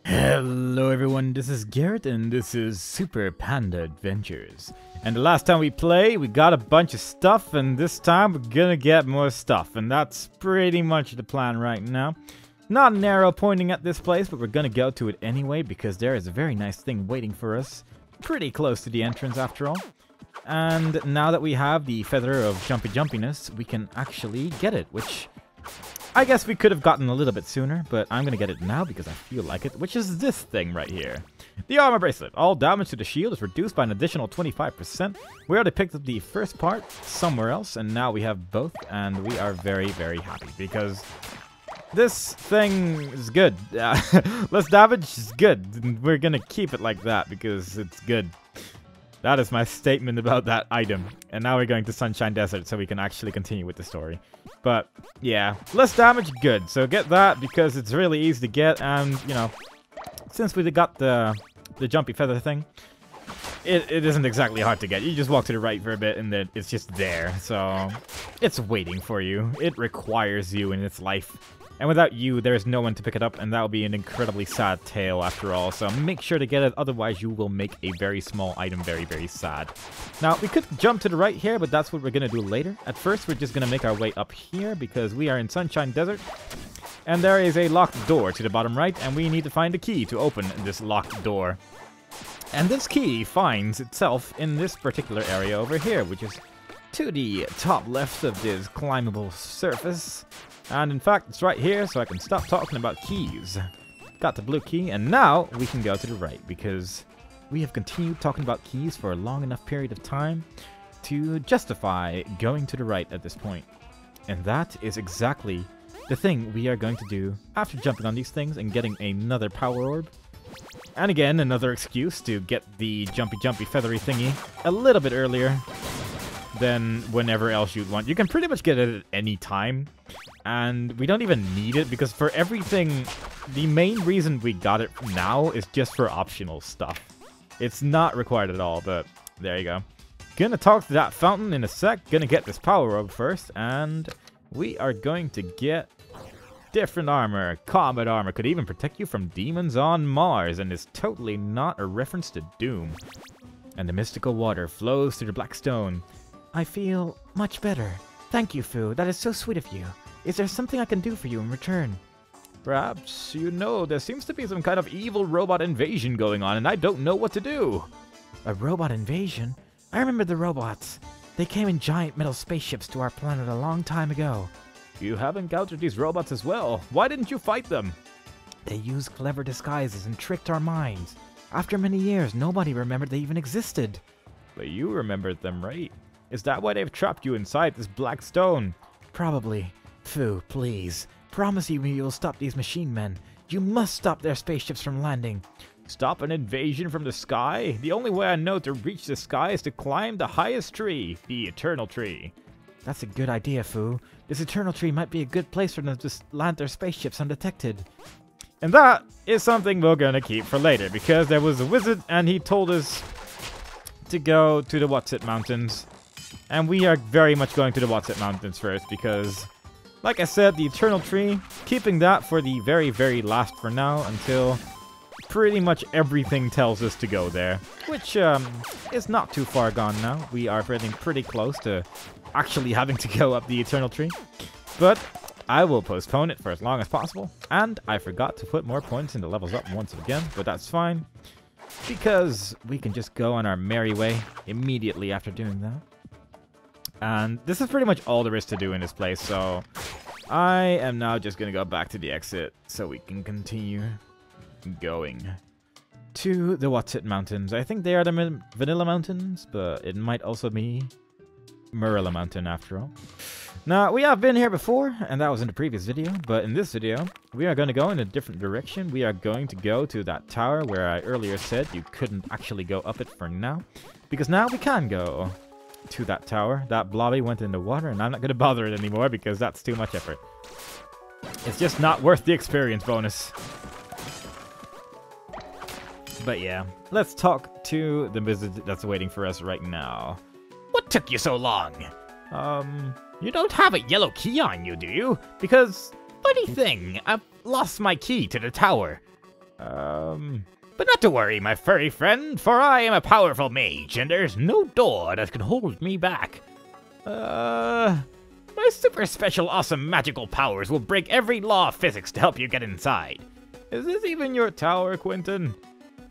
Hello everyone, this is Garrett and this is Super Panda Adventures. And the last time we played, we got a bunch of stuff, and this time we're gonna get more stuff, and that's pretty much the plan right now. Not an arrow pointing at this place, but we're gonna go to it anyway because there is a very nice thing waiting for us. Pretty close to the entrance after all. And now that we have the feather of jumpiness, we can actually get it, which I guess we could have gotten a little bit sooner, but I'm gonna get it now because I feel like it, which is this thing right here. The armor bracelet. All damage to the shield is reduced by an additional 25%. We already picked up the first part somewhere else, and now we have both, and we are very, very happy because this thing is good. Less damage is good. We're gonna keep it like that because it's good. That is my statement about that item. And now we're going to Sunshine Desert so we can actually continue with the story. But, yeah, less damage, good. So get that because it's really easy to get. And, you know, since we got the jumpy feather thing, it isn't exactly hard to get. You just walk to the right for a bit and then it's just there. So it's waiting for you. It requires you in its life. And without you, there is no one to pick it up, and that will be an incredibly sad tale after all. So make sure to get it, otherwise you will make a very small item very, very sad. Now, we could jump to the right here, but that's what we're going to do later. At first, we're just going to make our way up here, because we are in Sunshine Desert. And there is a locked door to the bottom right, and we need to find a key to open this locked door. And this key finds itself in this particular area over here, which is to the top left of this climbable surface. And in fact, it's right here, so I can stop talking about keys. Got the blue key, and now we can go to the right, because we have continued talking about keys for a long enough period of time to justify going to the right at this point. And that is exactly the thing we are going to do after jumping on these things and getting another power orb. And again, another excuse to get the jumpy feathery thingy a little bit earlier than whenever else you'd want. You can pretty much get it at any time. And we don't even need it because for everything, the main reason we got it now is just for optional stuff. It's not required at all, but there you go. Gonna talk to that fountain in a sec. Gonna get this power orb first, and we are going to get different armor. Combat armor could even protect you from demons on Mars and is totally not a reference to Doom. And the mystical water flows through the black stone. I feel much better. Thank you, Fu. That is so sweet of you. Is there something I can do for you in return? Perhaps, you know, there seems to be some kind of evil robot invasion going on, and I don't know what to do. A robot invasion? I remember the robots. They came in giant metal spaceships to our planet a long time ago. You have encountered these robots as well. Why didn't you fight them? They used clever disguises and tricked our minds. After many years, nobody remembered they even existed. But you remembered them, right? Is that why they've trapped you inside this black stone? Probably. Fu, please. Promise me you'll stop these machine men. You must stop their spaceships from landing. Stop an invasion from the sky? The only way I know to reach the sky is to climb the highest tree, the Eternal Tree. That's a good idea, Fu. This Eternal Tree might be a good place for them to land their spaceships undetected. And that is something we're gonna keep for later, because there was a wizard and he told us to go to the What's-It Mountains. And we are very much going to the What's-It Mountains first, because like I said, the Eternal Tree, keeping that for the very, very last for now until pretty much everything tells us to go there. Which is not too far gone now. We are getting pretty close to actually having to go up the Eternal Tree. But I will postpone it for as long as possible. And I forgot to put more points into levels up once again, but that's fine. Because we can just go on our merry way immediately after doing that. And this is pretty much all there is to do in this place, so I am now just going to go back to the exit so we can continue going to the What's-It Mountains. I think they are the Vanilla Mountains, but it might also be Marilla Mountain after all. Now, we have been here before, and that was in the previous video, but in this video, we are going to go in a different direction. We are going to go to that tower where I earlier said you couldn't actually go up it for now, because now we can go to that tower. That blobby went in the water, and I'm not going to bother it anymore because that's too much effort. It's just not worth the experience bonus. But yeah, let's talk to the wizard that's waiting for us right now. What took you so long? You don't have a yellow key on you, do you? Because, funny thing, I've lost my key to the tower. But not to worry, my furry friend, for I am a powerful mage, and there's no door that can hold me back. My super special awesome magical powers will break every law of physics to help you get inside. Is this even your tower, Quentin?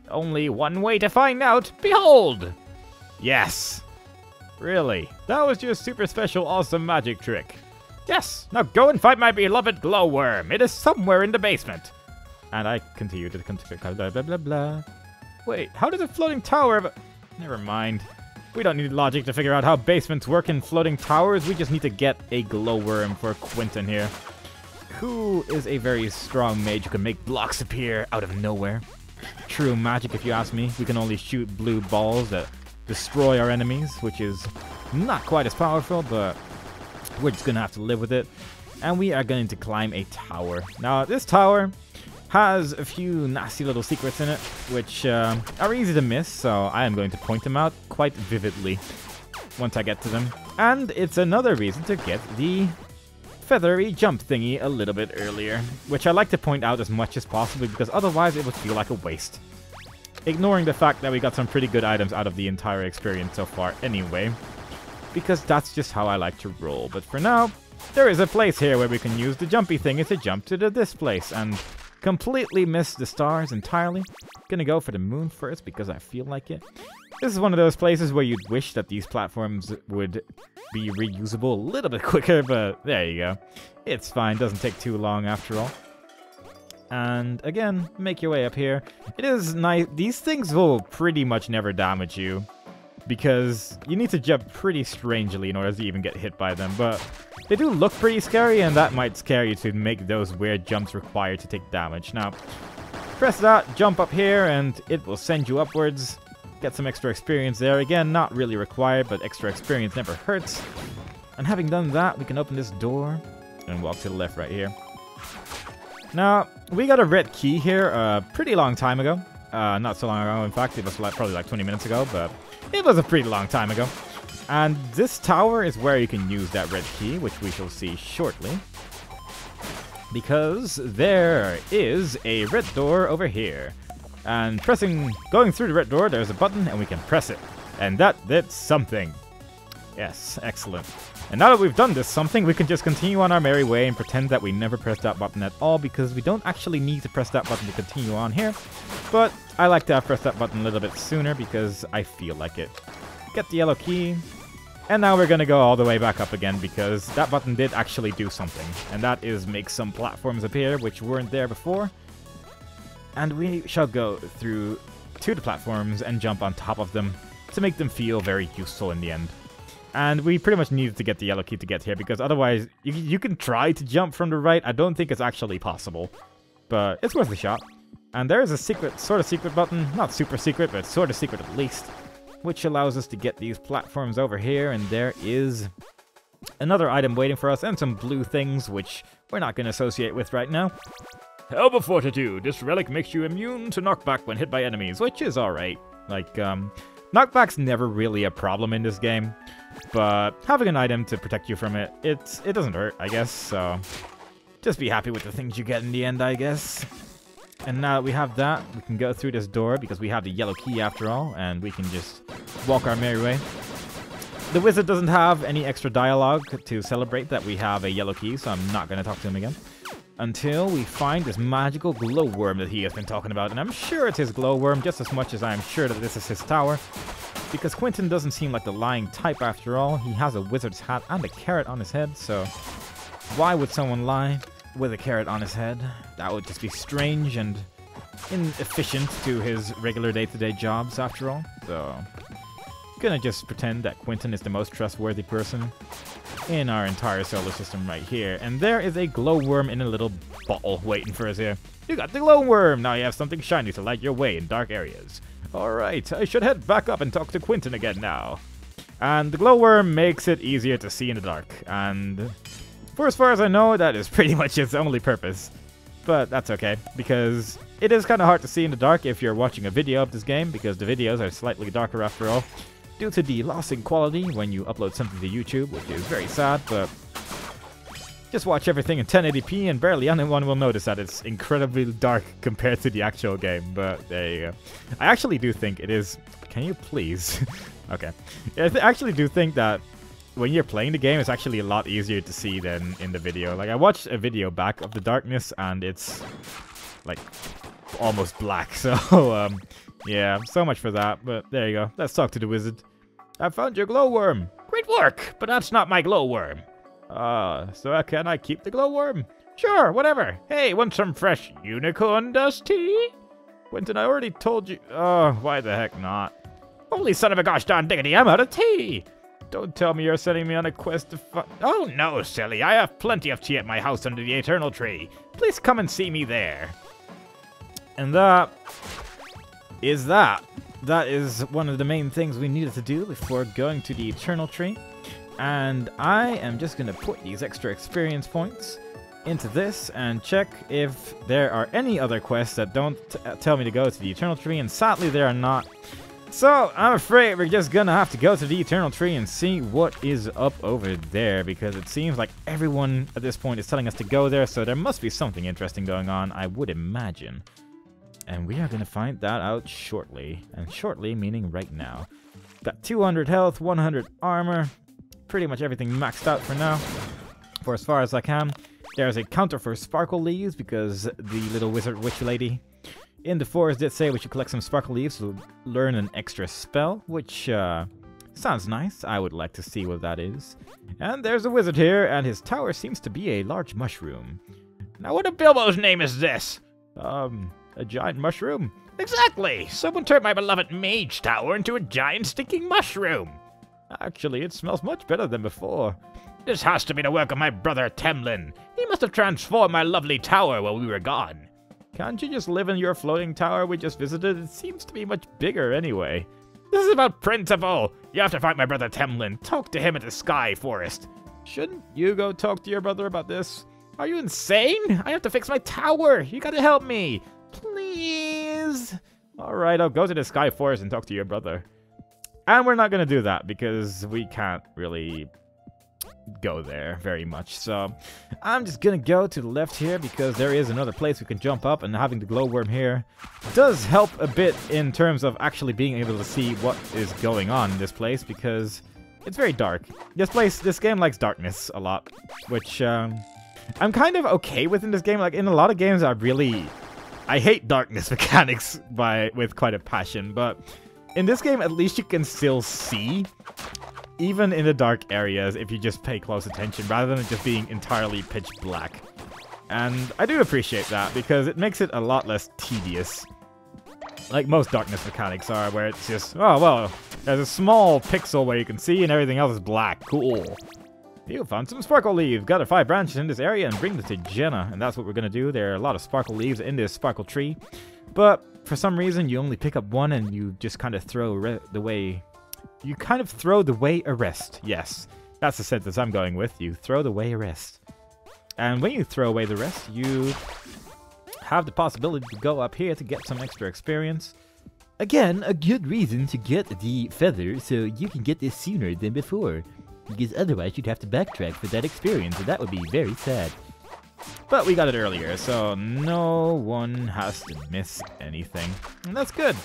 Only one way to find out. Behold! Yes. Really? That was your super special awesome magic trick. Yes. Now go and find my beloved glowworm. It is somewhere in the basement. And I continue to blah blah blah blah. Wait, how does a floating tower Never mind. We don't need logic to figure out how basements work in floating towers. We just need to get a glowworm for Quentin here, who is a very strong mage who can make blocks appear out of nowhere. True magic, if you ask me. We can only shoot blue balls that destroy our enemies, which is not quite as powerful, but we're just gonna have to live with it. And we are going to climb a tower. Now, this tower has a few nasty little secrets in it, which are easy to miss, so I am going to point them out quite vividly once I get to them. And it's another reason to get the feathery jump thingy a little bit earlier, which I like to point out as much as possible, because otherwise it would feel like a waste. Ignoring the fact that we got some pretty good items out of the entire experience so far anyway, because that's just how I like to roll. But for now, there is a place here where we can use the jumpy thingy to jump to this place, and completely missed the stars entirely. Gonna go for the moon first because I feel like it. This is one of those places where you'd wish that these platforms would be reusable a little bit quicker, but there you go. It's fine, doesn't take too long after all. And again, make your way up here. It is nice. These things will pretty much never damage you, because you need to jump pretty strangely in order to even get hit by them, but they do look pretty scary, and that might scare you to make those weird jumps required to take damage. Now, press that, jump up here, and it will send you upwards. Get some extra experience there. Again, not really required, but extra experience never hurts. And having done that, we can open this door and walk to the left right here. Now, we got a red key here a pretty long time ago. Not so long ago, in fact. It was probably like 20 minutes ago, but it was a pretty long time ago. And this tower is where you can use that red key, which we shall see shortly. Because there is a red door over here. And going through the red door, there's a button, and we can press it. And that did something. Yes, excellent. And now that we've done this something, we can just continue on our merry way and pretend that we never pressed that button at all, because we don't actually need to press that button to continue on here. But I like to have pressed that button a little bit sooner because I feel like it. Get the yellow key. And now we're going to go all the way back up again, because that button did actually do something. And that is make some platforms appear which weren't there before. And we shall go through to the platforms and jump on top of them to make them feel very useful in the end. And we pretty much needed to get the yellow key to get here, because otherwise you can try to jump from the right. I don't think it's actually possible, but it's worth a shot. And there is a sort of secret button, not super secret, but sort of secret at least, which allows us to get these platforms over here. And there is another item waiting for us and some blue things, which we're not going to associate with right now. Help of Fortitude. This relic makes you immune to knockback when hit by enemies, which is alright. Like, knockback's never really a problem in this game, but having an item to protect you from it, it doesn't hurt, I guess, so just be happy with the things you get in the end, I guess. And now that we have that, we can go through this door, because we have the yellow key after all, and we can just walk our merry way. The wizard doesn't have any extra dialogue to celebrate that we have a yellow key, so I'm not going to talk to him again until we find this magical glowworm that he has been talking about. And I'm sure it's his glowworm just as much as I'm sure that this is his tower, because Quentin doesn't seem like the lying type after all. He has a wizard's hat and a carrot on his head, so why would someone lie with a carrot on his head? That would just be strange and inefficient to his regular day-to-day jobs after all. So gonna just pretend that Quentin is the most trustworthy person in our entire solar system right here. And there is a glowworm in a little bottle waiting for us here. You got the glowworm! Now you have something shiny to light your way in dark areas. Alright, I should head back up and talk to Quentin again now. And the glowworm makes it easier to see in the dark. And for as far as I know, that is pretty much its only purpose. But that's okay, because it is kind of hard to see in the dark if you're watching a video of this game, because the videos are slightly darker after all, due to the loss in quality when you upload something to YouTube, which is very sad, but just watch everything in 1080p and barely anyone will notice that it's incredibly dark compared to the actual game, but there you go. I actually do think it is... Can you please? Okay. I actually do think that when you're playing the game, it's actually a lot easier to see than in the video. Like, I watched a video back of the darkness and it's like almost black, so yeah, so much for that, but there you go. Let's talk to the wizard. I found your glowworm. Great work, but that's not my glowworm. So can I keep the glowworm? Sure, whatever. Hey, want some fresh unicorn dust tea? Quentin, I already told you. Oh, why the heck not? Holy son of a gosh darn diggity, I'm out of tea! Don't tell me you're sending me on a quest to find... Oh no, silly, I have plenty of tea at my house under the eternal tree. Please come and see me there. And that is that. That is one of the main things we needed to do before going to the eternal tree. And I am just going to put these extra experience points into this and check if there are any other quests that don't tell me to go to the eternal tree, and sadly there are not. So I'm afraid we're just going to have to go to the eternal tree and see what is up over there, because it seems like everyone at this point is telling us to go there, so there must be something interesting going on, I would imagine. And we are going to find that out shortly, and shortly meaning right now. Got 200 health, 100 armor. Pretty much everything maxed out for now, for as far as I can. There's a counter for sparkle leaves because the little wizard witch lady in the forest did say we should collect some sparkle leaves to learn an extra spell, which sounds nice. I would like to see what that is. And there's a wizard here, and his tower seems to be a large mushroom. Now what a Bilbo's name is this? A giant mushroom? Exactly! Someone turned my beloved mage tower into a giant stinking mushroom! Actually, it smells much better than before. This has to be the work of my brother Temlin. He must have transformed my lovely tower while we were gone. Can't you just live in your floating tower we just visited? It seems to be much bigger anyway. This is about principle. You have to find my brother Temlin. Talk to him at the Sky Forest. Shouldn't you go talk to your brother about this? Are you insane? I have to fix my tower. You gotta help me. Please. Alright, I'll go to the Sky Forest and talk to your brother. And we're not going to do that because we can't really go there very much. So I'm just going to go to the left here because there is another place we can jump up, and having the glowworm here does help a bit in terms of actually being able to see what is going on in this place because it's very dark. This game likes darkness a lot, which I'm kind of okay with in this game. Like in a lot of games I hate darkness mechanics with quite a passion, but in this game, at least you can still see, even in the dark areas, if you just pay close attention, rather than just being entirely pitch black. And I do appreciate that, because it makes it a lot less tedious. Like most darkness mechanics are, where it's just, oh, well, there's a small pixel where you can see, and everything else is black. Cool. You found some sparkle leaves. Gather 5 branches in this area and bring them to Jenna. And that's what we're going to do. There are a lot of sparkle leaves in this sparkle tree. But for some reason, you only pick up one and you just kind of throw the way... You kind of throw the way a rest. Yes, that's the sentence I'm going with. You throw the way a rest. And when you throw away the rest, you have the possibility to go up here to get some extra experience. Again, a good reason to get the feather so you can get this sooner than before. Because otherwise you'd have to backtrack for that experience, and that would be very sad. But we got it earlier, so no one has to miss anything. And that's good.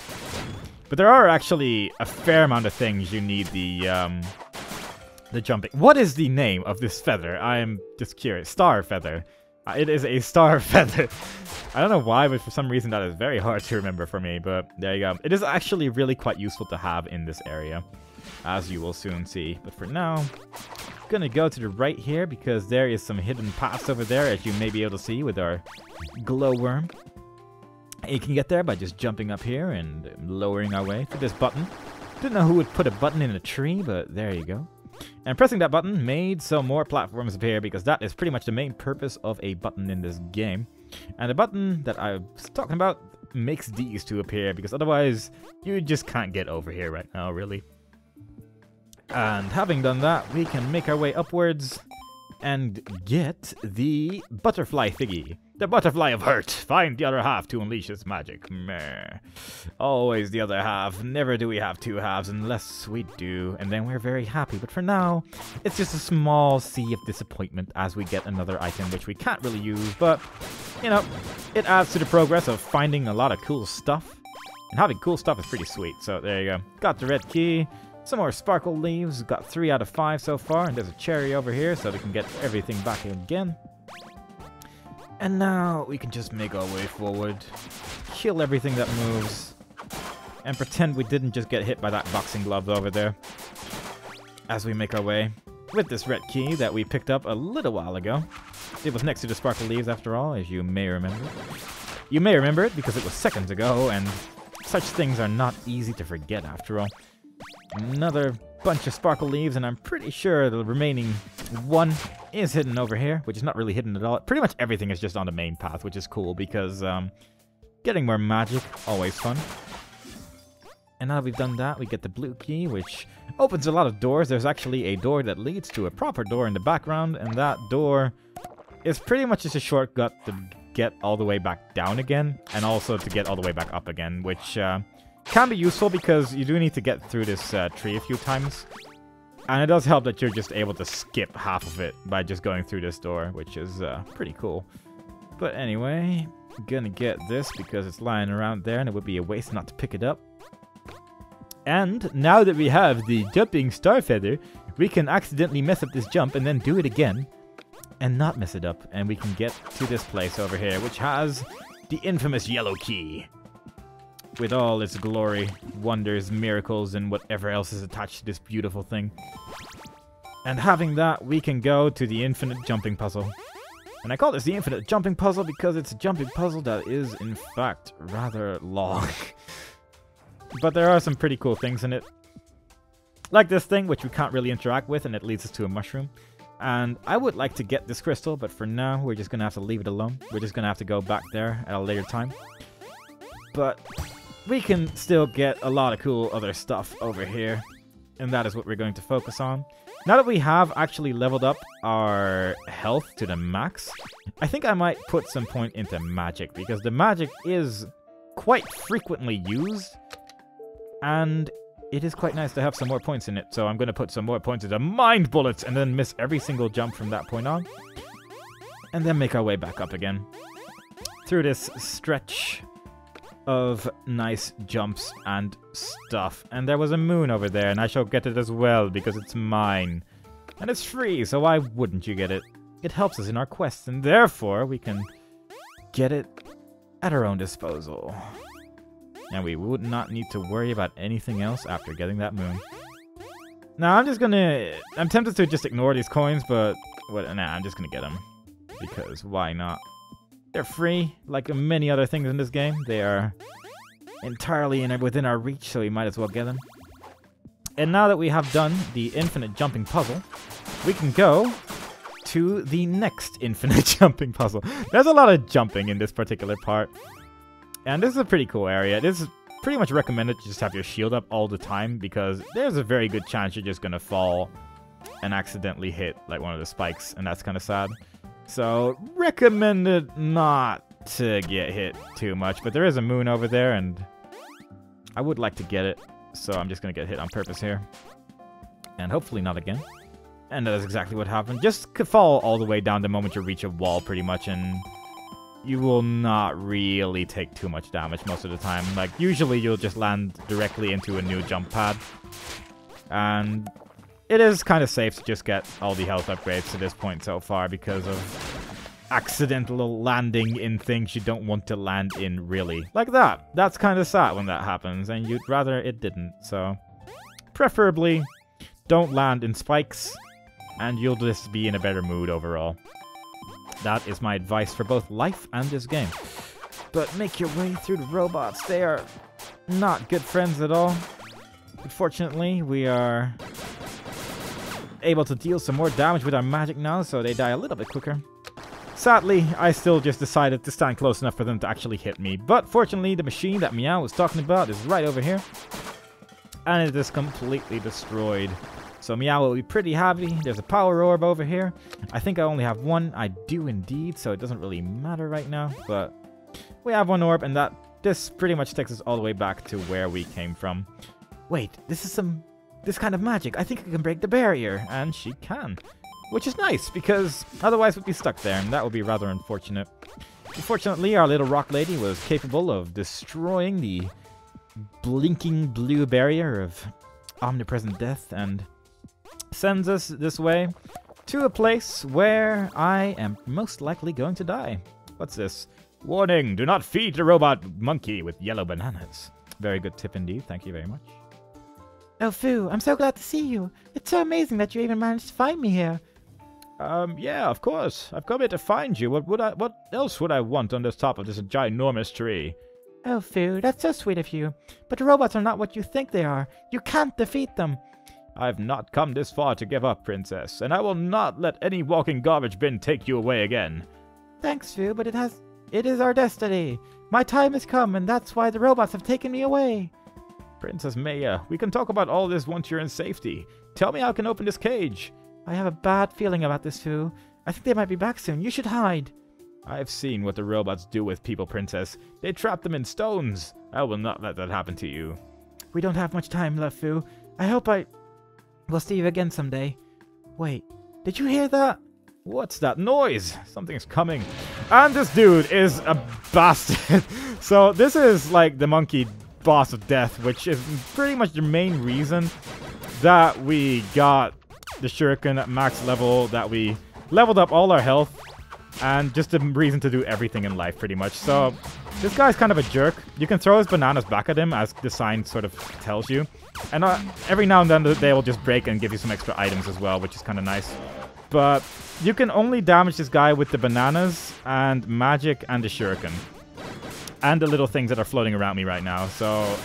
But there are actually a fair amount of things you need the jumping. What is the name of this feather? I am just curious. Star feather. It is a star feather. I don't know why, but for some reason that is very hard to remember for me. But there you go. It is actually really quite useful to have in this area, as you will soon see. But for now, I'm gonna go to the right here because there is some hidden paths over there, as you may be able to see with our glowworm. You can get there by just jumping up here and lowering our way to this button. Didn't know who would put a button in a tree, but there you go. And pressing that button made some more platforms appear, because that is pretty much the main purpose of a button in this game. And the button that I was talking about makes these two appear, because otherwise you just can't get over here right now, really. And having done that, we can make our way upwards and get the butterfly thingy. The butterfly of hurt. Find the other half to unleash its magic. Meh. Always the other half. Never do we have two halves unless we do. And then we're very happy. But for now, it's just a small sea of disappointment as we get another item which we can't really use. But, you know, it adds to the progress of finding a lot of cool stuff. And having cool stuff is pretty sweet. So there you go. Got the red key. Some more sparkle leaves. Got 3 out of 5 so far. And there's a cherry over here so we can get everything back again. And now we can just make our way forward, kill everything that moves, and pretend we didn't just get hit by that boxing glove over there as we make our way with this red key that we picked up a little while ago. It was next to the sparkle leaves after all, as you may remember. You may remember it because it was seconds ago, and such things are not easy to forget after all. Another bunch of sparkle leaves, and I'm pretty sure the remaining one is hidden over here, which is not really hidden at all. Pretty much everything is just on the main path, which is cool because getting more magic, always fun. And now that we've done that, we get the blue key, which opens a lot of doors. There's actually a door that leads to a proper door in the background, and that door is pretty much just a shortcut to get all the way back down again, and also to get all the way back up again, which can be useful because you do need to get through this tree a few times. And it does help that you're just able to skip half of it by just going through this door, which is pretty cool. But anyway, gonna get this because it's lying around there and it would be a waste not to pick it up. And now that we have the jumping star feather, we can accidentally mess up this jump and then do it again and not mess it up. And we can get to this place over here, which has the infamous yellow key. With all its glory, wonders, miracles, and whatever else is attached to this beautiful thing. And having that, we can go to the infinite jumping puzzle. And I call this the infinite jumping puzzle because it's a jumping puzzle that is, in fact, rather long. But there are some pretty cool things in it. Like this thing, which we can't really interact with, and it leads us to a mushroom. And I would like to get this crystal, but for now, we're just going to have to leave it alone. We're just going to have to go back there at a later time. But we can still get a lot of cool other stuff over here, and that is what we're going to focus on. Now that we have actually leveled up our health to the max, I think I might put some point into magic, because the magic is quite frequently used, and it is quite nice to have some more points in it. So I'm going to put some more points into mind bullets, and then miss every single jump from that point on, and then make our way back up again through this stretch of nice jumps and stuff. And there was a moon over there, and I shall get it as well because it's mine. And it's free, so why wouldn't you get it? It helps us in our quests, and therefore we can get it at our own disposal. And we would not need to worry about anything else after getting that moon. Now I'm tempted to just ignore these coins, but I'm just gonna get them. Because why not? They're free, like many other things in this game. They are entirely within our reach, so we might as well get them. And now that we have done the infinite jumping puzzle, we can go to the next infinite jumping puzzle. There's a lot of jumping in this particular part. And this is a pretty cool area. This is pretty much recommended to just have your shield up all the time, because there's a very good chance you're just going to fall and accidentally hit like one of the spikes, and that's kind of sad. So, recommended not to get hit too much, but there is a moon over there, and I would like to get it, so I'm just going to get hit on purpose here. And hopefully not again. And that is exactly what happened. Just fall all the way down the moment you reach a wall, pretty much, and you will not really take too much damage most of the time. Like, usually you'll just land directly into a new jump pad. And it is kind of safe to just get all the health upgrades to this point so far because of accidental landing in things you don't want to land in, really. Like that. That's kind of sad when that happens, and you'd rather it didn't. So, preferably, don't land in spikes, and you'll just be in a better mood overall. That is my advice for both life and this game. But make your way through the robots. They are not good friends at all. Unfortunately, we are able to deal some more damage with our magic now, so they die a little bit quicker. Sadly, I still just decided to stand close enough for them to actually hit me. But fortunately, the machine that Meow was talking about is right over here. And it is completely destroyed So Meow will be pretty happy. There's a power orb over here. I think I only have one. I do indeed, so it doesn't really matter right now. But we have one orb, and this pretty much takes us all the way back to where we came from. Wait, this kind of magic. I think I can break the barrier. And she can. Which is nice, because otherwise we'd be stuck there, and that would be rather unfortunate. Unfortunately, our little rock lady was capable of destroying the blinking blue barrier of omnipresent death, and sends us this way to a place where I am most likely going to die. What's this? Warning, do not feed the robot monkey with yellow bananas. Very good tip indeed, thank you very much. Oh, Fu, I'm so glad to see you. It's so amazing that you even managed to find me here. Yeah, of course. I've come here to find you. What else would I want on the top of this ginormous tree? Oh, Fu, that's so sweet of you. But the robots are not what you think they are. You can't defeat them. I've not come this far to give up, Princess, and I will not let any walking garbage bin take you away again. Thanks, Fu, but it is our destiny. My time has come, and that's why the robots have taken me away. Princess Maya, we can talk about all this once you're in safety. Tell me how I can open this cage. I have a bad feeling about this, Fu. I think they might be back soon. You should hide. I've seen what the robots do with people, Princess. They trap them in stones. I will not let that happen to you. We don't have much time left, Fu. I hope we'll see you again someday. Wait, did you hear that? What's that noise? Something's coming. And this dude is a bastard. So this is like the monkey boss of death, which is pretty much the main reason that we got the shuriken at max level, that we leveled up all our health, and just the reason to do everything in life, pretty much. So this guy's kind of a jerk. You can throw his bananas back at him, as the sign sort of tells you. And every now and then they will just break and give you some extra items as well, which is kind of nice. But you can only damage this guy with the bananas and magic and the shuriken. And the little things that are floating around me right now. So,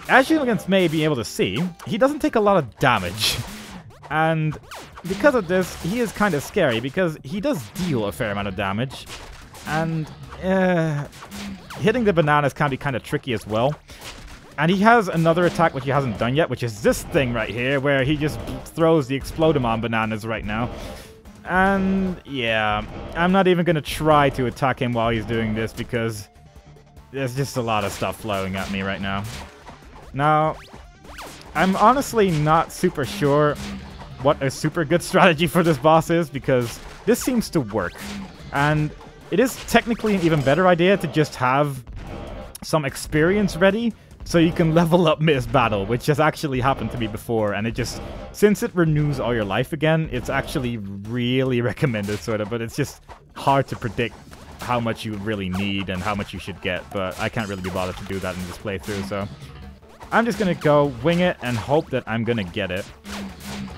as you may be able to see, he doesn't take a lot of damage. And because of this, he is kind of scary, because he does deal a fair amount of damage. And hitting the bananas can be kind of tricky as well. And he has another attack which he hasn't done yet, which is this thing right here, where he just throws the Explodemon bananas right now. And yeah, I'm not even going to try to attack him while he's doing this, because there's just a lot of stuff flowing at me right now. Now, I'm honestly not super sure what a super good strategy for this boss is, because this seems to work. And it is technically an even better idea to just have some experience ready, so you can level up mid-battle, which has actually happened to me before, and it just, since it renews all your life again, it's actually really recommended, sort of, but it's just hard to predict how much you really need and how much you should get, but I can't really be bothered to do that in this playthrough, so I'm just gonna go wing it and hope that I'm gonna get it.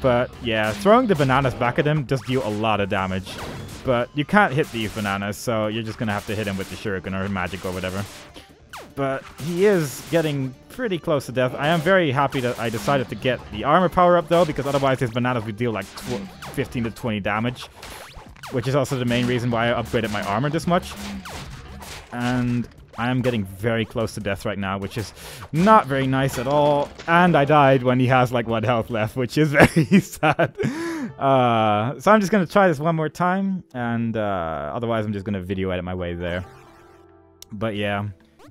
But yeah, throwing the bananas back at him does deal a lot of damage, but you can't hit these bananas, so you're just gonna have to hit him with the shuriken or magic or whatever. But he is getting pretty close to death. I am very happy that I decided to get the armor power up though, because otherwise his bananas would deal like 15 to 20 damage, which is also the main reason why I upgraded my armor this much. And I am getting very close to death right now, which is not very nice at all. And I died when he has like 1 health left, which is very sad. So I'm just going to try this one more time, and otherwise I'm just going to video edit my way there. But yeah,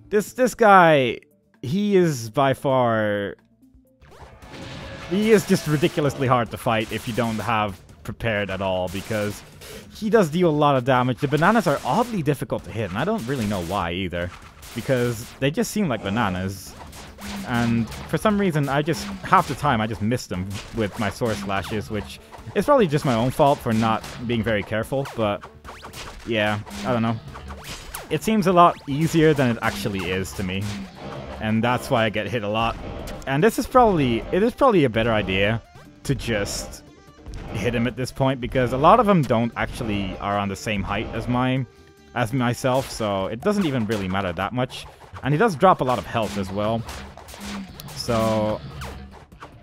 this guy, he is by far... He is just ridiculously hard to fight if you don't have prepared at all, because he does deal a lot of damage. The bananas are oddly difficult to hit, and I don't really know why either, because they just seem like bananas. And for some reason, half the time I just miss them with my sword slashes, which is probably just my own fault for not being very careful, but yeah, I don't know. It seems a lot easier than it actually is to me, and that's why I get hit a lot. And it is probably a better idea to just hit him at this point, because a lot of them don't actually are on the same height as myself, so it doesn't even really matter that much. And he does drop a lot of health as well. So,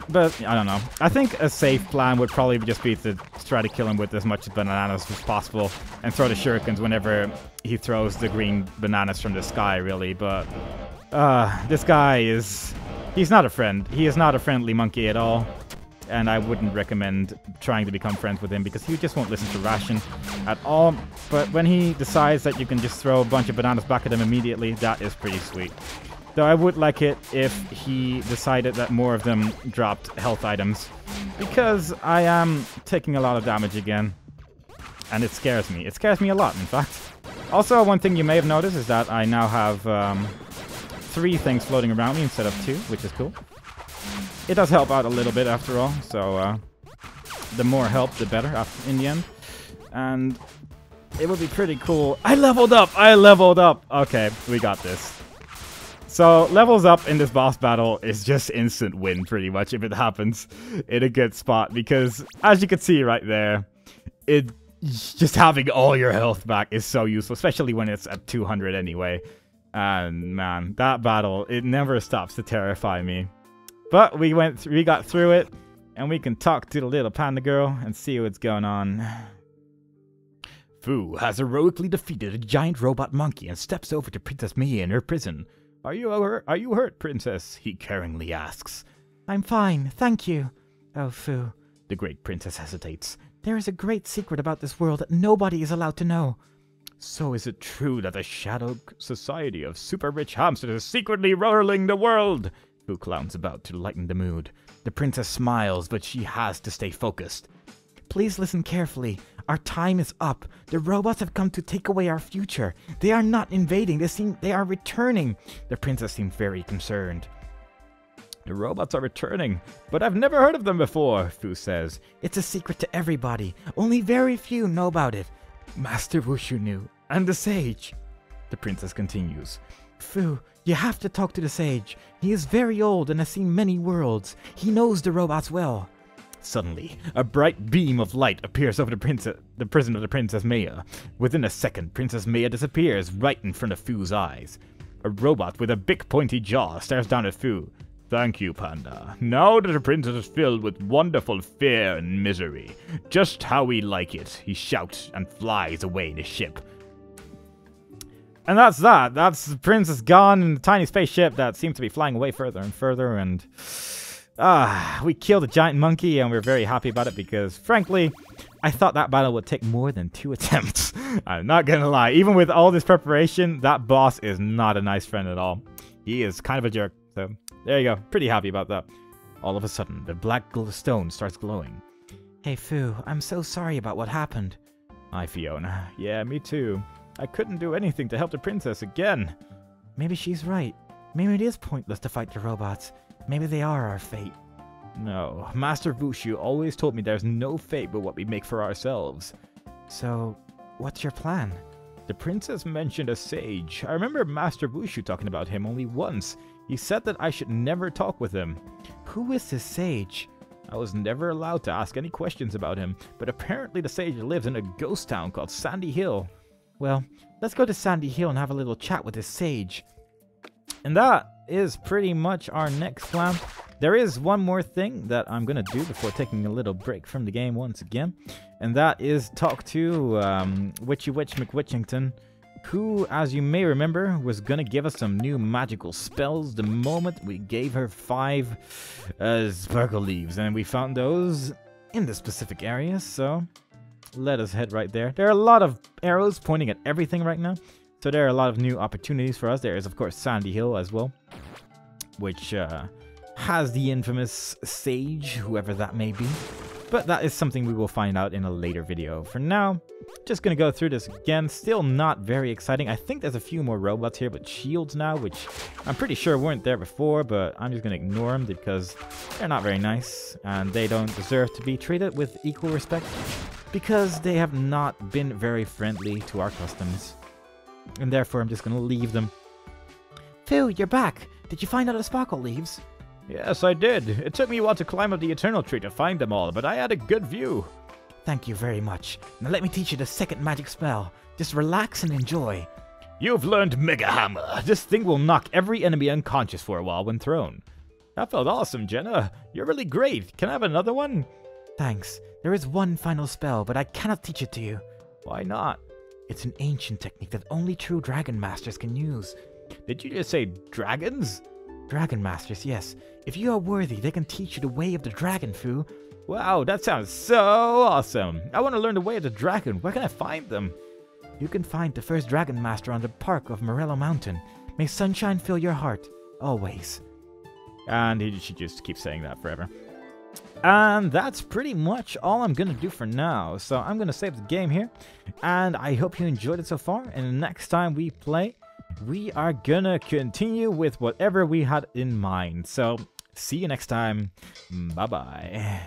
but I don't know. I think a safe plan would probably just be to try to kill him with as much bananas as possible and throw the shurikens whenever he throws the green bananas from the sky, really. But this guy he's not a friend. He is not a friendly monkey at all. and I wouldn't recommend trying to become friends with him because he just won't listen to ration at all. But when he decides that you can just throw a bunch of bananas back at him immediately, that is pretty sweet. Though I would like it if he decided that more of them dropped health items, because I am taking a lot of damage again, and it scares me. It scares me a lot, in fact. Also, one thing you may have noticed is that I now have 3 things floating around me instead of 2, which is cool. It does help out a little bit after all, so the more help, the better in the end. And it would be pretty cool. I leveled up! I leveled up! Okay, we got this. So, levels up in this boss battle is just instant win, pretty much, if it happens in a good spot. Because, as you can see right there, just having all your health back is so useful, especially when it's at 200 anyway. And, man, that battle, it never stops to terrify me. But we got through it, and we can talk to the little panda girl and see what's going on. Fu has heroically defeated a giant robot monkey and steps over to Princess Mia in her prison. Are you hurt, Princess? He caringly asks. I'm fine, thank you. Oh, Fu. The great princess hesitates. There is a great secret about this world that nobody is allowed to know. So is it true that the shadow society of super rich hamsters is secretly ruling the world? Fu clowns about to lighten the mood. The princess smiles, but she has to stay focused. Please listen carefully. Our time is up. The robots have come to take away our future. They are not invading. They are returning. The princess seemed very concerned. The robots are returning, but I've never heard of them before, Fu says. It's a secret to everybody. Only very few know about it. Master Wushu knew, and the sage. The princess continues. Fu, you have to talk to the sage. He is very old and has seen many worlds. He knows the robots well. Suddenly, a bright beam of light appears over the prison of the Princess Mia. Within a second, Princess Mia disappears right in front of Fu's eyes. A robot with a big pointy jaw stares down at Fu. Thank you, Panda. Now that the princess is filled with wonderful fear and misery. Just how we like it, he shouts and flies away in his ship. And that's that. That's the princess gone in the tiny spaceship that seems to be flying away further and further, and we killed a giant monkey, and we're very happy about it because, frankly, I thought that battle would take more than 2 attempts. I'm not gonna lie. Even with all this preparation, that boss is not a nice friend at all. He is kind of a jerk, so there you go. Pretty happy about that. All of a sudden, the black stone starts glowing. Hey, Fu, I'm so sorry about what happened. Hi, Fiona. Yeah, me too. I couldn't do anything to help the princess again. Maybe she's right. Maybe it is pointless to fight the robots. Maybe they are our fate. No, Master Wushu always told me there's no fate but what we make for ourselves. So, what's your plan? The princess mentioned a sage. I remember Master Wushu talking about him only once. He said that I should never talk with him. Who is this sage? I was never allowed to ask any questions about him, but apparently the sage lives in a ghost town called Sandy Hill. Well, let's go to Sandy Hill and have a little chat with this sage. And that is pretty much our next plan. There is one more thing that I'm going to do before taking a little break from the game once again. And that is talk to Witchy Witch McWitchington, who, as you may remember, was going to give us some new magical spells the moment we gave her 5 sparkle leaves. And we found those in the specific area, so let us head right there. There are a lot of arrows pointing at everything right now, so there are a lot of new opportunities for us. There is, of course, Sandy Hill as well, which has the infamous sage, whoever that may be. But that is something we will find out in a later video. For now, just going to go through this again. Still not very exciting. I think there's a few more robots here with shields now, which I'm pretty sure weren't there before, but I'm just going to ignore them because they're not very nice, and they don't deserve to be treated with equal respect because they have not been very friendly to our customs. And therefore, I'm just going to leave them. Fu, you're back. Did you find out the sparkle leaves? Yes, I did. It took me a while to climb up the Eternal Tree to find them all, but I had a good view. Thank you very much. Now let me teach you the second magic spell. Just relax and enjoy. You've learned Mega Hammer. This thing will knock every enemy unconscious for a while when thrown. That felt awesome, Jenna. You're really great. Can I have another one? Thanks. There is one final spell, but I cannot teach it to you. Why not? It's an ancient technique that only true dragon masters can use. Did you just say dragons? Dragon Masters, yes. If you are worthy, they can teach you the way of the dragon, Fu. Wow, that sounds so awesome. I want to learn the way of the dragon. Where can I find them? You can find the first Dragon Master on the park of Morello Mountain. May sunshine fill your heart, always. And she just keeps saying that forever. And that's pretty much all I'm going to do for now. So I'm going to save the game here. And I hope you enjoyed it so far. And the next time we play, we are going to continue with whatever we had in mind. So see you next time. Bye-bye.